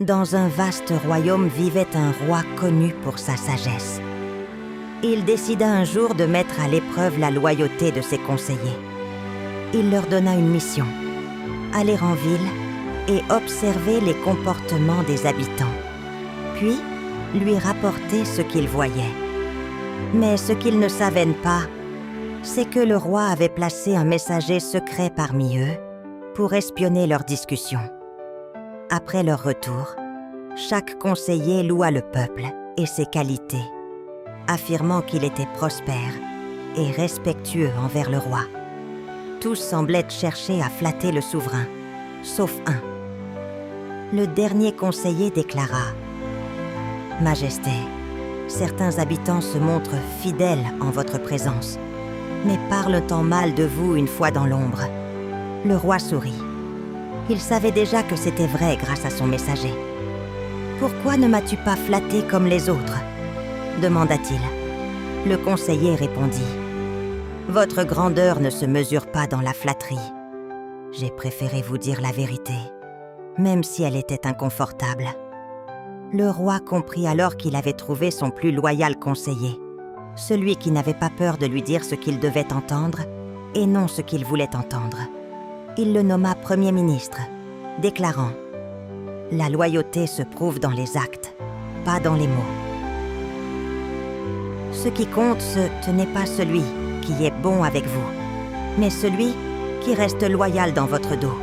Dans un vaste royaume vivait un roi connu pour sa sagesse. Il décida un jour de mettre à l'épreuve la loyauté de ses conseillers. Il leur donna une mission, aller en ville et observer les comportements des habitants, puis lui rapporter ce qu'il voyait. Mais ce qu'ils ne savaient pas, c'est que le roi avait placé un messager secret parmi eux pour espionner leurs discussions. Après leur retour, chaque conseiller loua le peuple et ses qualités, affirmant qu'il était prospère et respectueux envers le roi. Tous semblaient chercher à flatter le souverain, sauf un. Le dernier conseiller déclara « Majesté, certains habitants se montrent fidèles en votre présence, mais parlent en mal de vous une fois dans l'ombre. » Le roi sourit. Il savait déjà que c'était vrai grâce à son messager. « Pourquoi ne m'as-tu pas flatté comme les autres ?» demanda-t-il. Le conseiller répondit « Votre grandeur ne se mesure pas dans la flatterie. J'ai préféré vous dire la vérité, même si elle était inconfortable. » Le roi comprit alors qu'il avait trouvé son plus loyal conseiller, celui qui n'avait pas peur de lui dire ce qu'il devait entendre et non ce qu'il voulait entendre. Il le nomma Premier ministre, déclarant « La loyauté se prouve dans les actes, pas dans les mots. Ce qui compte, ce n'est pas celui qui est bon avec vous, mais celui qui reste loyal dans votre dos. »